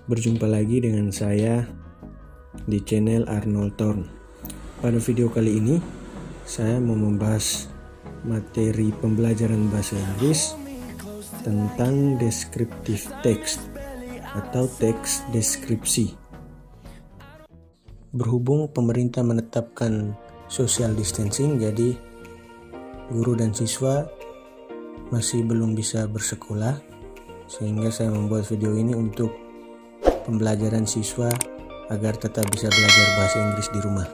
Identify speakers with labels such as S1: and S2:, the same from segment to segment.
S1: Berjumpa lagi dengan saya di channel Arnold Thorn. Pada video kali ini, saya mau membahas materi pembelajaran bahasa Inggris tentang descriptive text atau teks deskripsi. Berhubung pemerintah menetapkan social distancing, jadi guru dan siswa masih belum bisa bersekolah, sehingga saya membuat video ini untuk pembelajaran siswa agar tetap bisa belajar bahasa Inggris di rumah.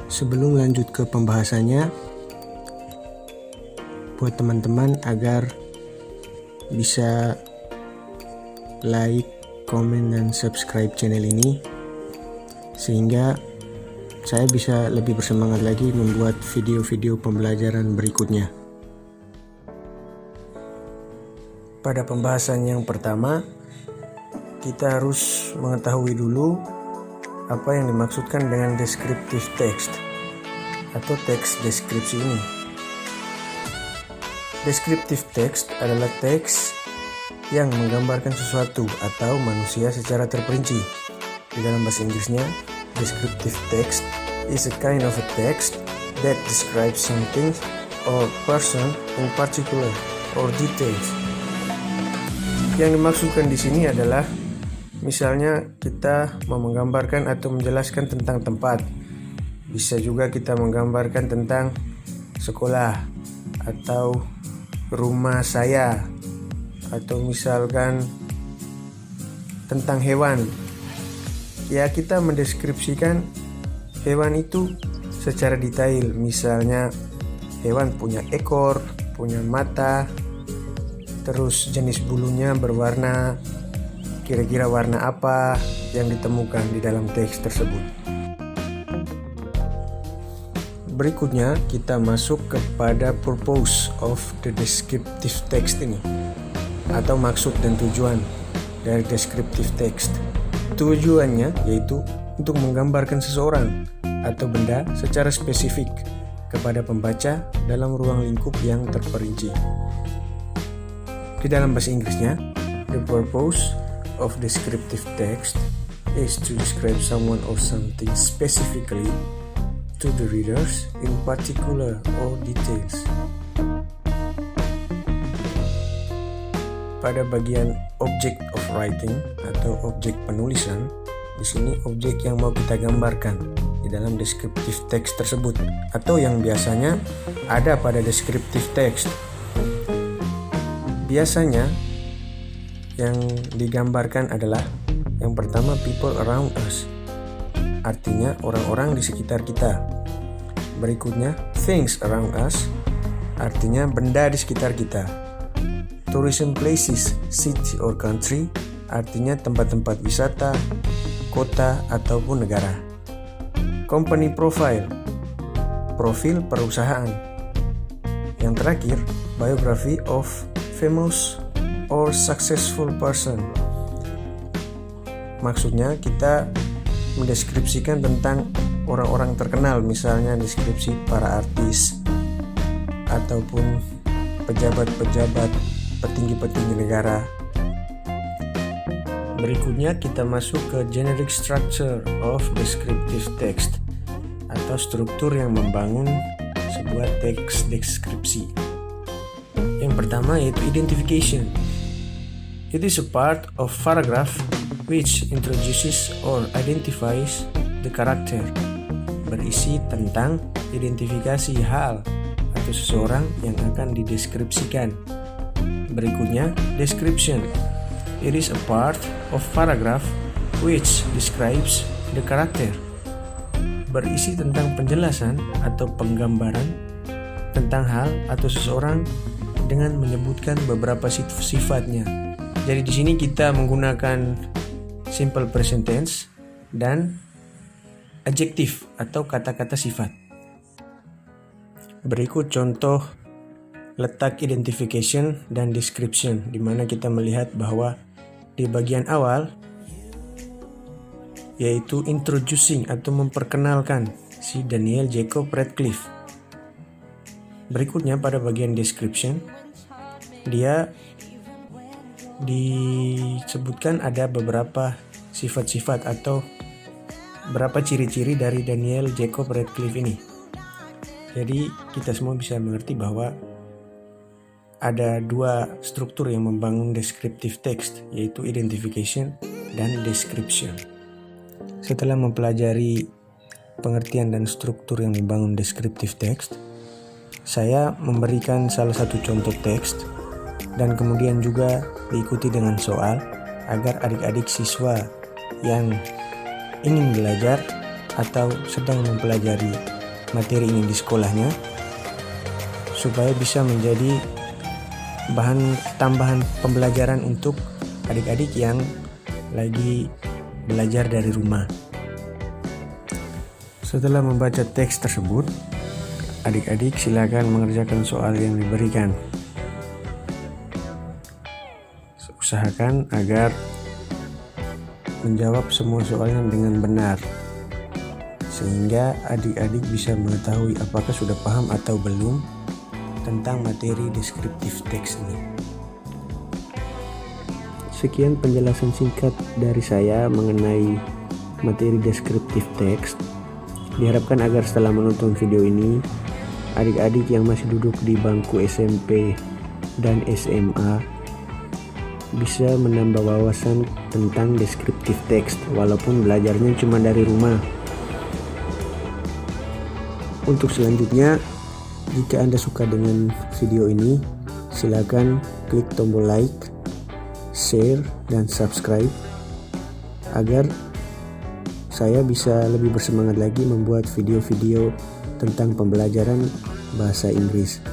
S1: Sebelum lanjut ke pembahasannya, buat teman-teman agar bisa like, komen, dan subscribe channel ini, sehingga saya bisa lebih bersemangat lagi membuat video-video pembelajaran berikutnya. Pada pembahasan yang pertama, kita harus mengetahui dulu apa yang dimaksudkan dengan descriptive text atau teks deskripsi ini. Descriptive text adalah teks yang menggambarkan sesuatu atau manusia secara terperinci. Di dalam bahasa Inggrisnya, descriptive text is a kind of a text that describes something or person in particular or details. Yang dimaksudkan di sini adalah misalnya kita mau menggambarkan atau menjelaskan tentang tempat. Bisa juga kita menggambarkan tentang sekolah atau rumah saya, atau misalkan tentang hewan. Ya, kita mendeskripsikan hewan itu secara detail. Misalnya hewan punya ekor, punya mata, terus jenis bulunya berwarna, kira-kira warna apa yang ditemukan di dalam teks tersebut. Berikutnya kita masuk kepada purpose of the descriptive text ini, atau maksud dan tujuan dari descriptive text. Tujuannya yaitu untuk menggambarkan seseorang atau benda secara spesifik kepada pembaca dalam ruang lingkup yang terperinci. Di dalam bahasa Inggrisnya, the purpose of descriptive text is to describe someone or something specifically to the readers in particular or details. Pada bagian object of writing atau objek penulisan, di sini objek yang mau kita gambarkan di dalam descriptive text tersebut, atau yang biasanya ada pada descriptive text. Biasanya yang digambarkan adalah yang pertama, people around us, artinya orang-orang di sekitar kita. Berikutnya, things around us, artinya benda di sekitar kita. Tourism places, city or country, artinya tempat-tempat wisata, kota ataupun negara. Company profile, profil perusahaan. Yang terakhir, biography of famous or successful person. Maksudnya kita mendeskripsikan tentang orang-orang terkenal, misalnya deskripsi para artis ataupun pejabat-pejabat, petinggi-petinggi negara. Berikutnya kita masuk ke generic structure of descriptive text atau struktur yang membangun sebuah teks deskripsi. Yang pertama yaitu identification. It is a part of paragraph which introduces or identifies the character. Berisi tentang identifikasi hal atau seseorang yang akan dideskripsikan. Berikutnya, description. It is a part of paragraph which describes the character. Berisi tentang penjelasan atau penggambaran tentang hal atau seseorang dengan menyebutkan beberapa sifatnya. Jadi di sini kita menggunakan simple present tense dan adjektif atau kata-kata sifat. Berikut contoh letak identification dan description, di mana kita melihat bahwa di bagian awal yaitu introducing atau memperkenalkan si Daniel Jacob Radcliffe. Berikutnya pada bagian description, dia disebutkan ada beberapa sifat-sifat atau beberapa ciri-ciri dari Daniel Jacob Radcliffe ini. Jadi kita semua bisa mengerti bahwa ada dua struktur yang membangun descriptive text, yaitu identification dan description. Setelah mempelajari pengertian dan struktur yang membangun descriptive text, saya memberikan salah satu contoh teks dan kemudian juga diikuti dengan soal agar adik-adik siswa yang ingin belajar atau sedang mempelajari materi ini di sekolahnya supaya bisa menjadi bahan tambahan pembelajaran untuk adik-adik yang lagi belajar dari rumah. Setelah membaca teks tersebut, adik-adik silakan mengerjakan soal yang diberikan. Usahakan agar menjawab semua soalnya dengan benar, sehingga adik-adik bisa mengetahui apakah sudah paham atau belum tentang materi descriptive text ini. Sekian penjelasan singkat dari saya mengenai materi descriptive text. Diharapkan agar setelah menonton video ini, adik-adik yang masih duduk di bangku SMP dan SMA bisa menambah wawasan tentang descriptive text walaupun belajarnya cuma dari rumah. Untuk selanjutnya, jika Anda suka dengan video ini, silakan klik tombol like, share, dan subscribe agar saya bisa lebih bersemangat lagi membuat video-video tentang pembelajaran bahasa Inggris.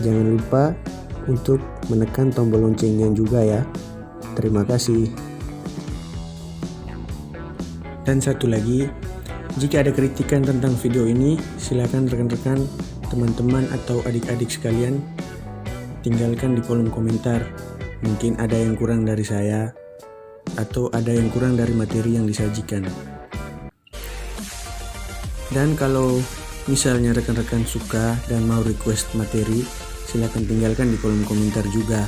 S1: Jangan lupa untuk menekan tombol loncengnya juga ya. Terima kasih. Dan satu lagi, jika ada kritikan tentang video ini, silakan rekan-rekan, teman-teman atau adik-adik sekalian tinggalkan di kolom komentar. Mungkin ada yang kurang dari saya atau ada yang kurang dari materi yang disajikan. Dan kalau misalnya rekan-rekan suka dan mau request materi, silakan tinggalkan di kolom komentar juga.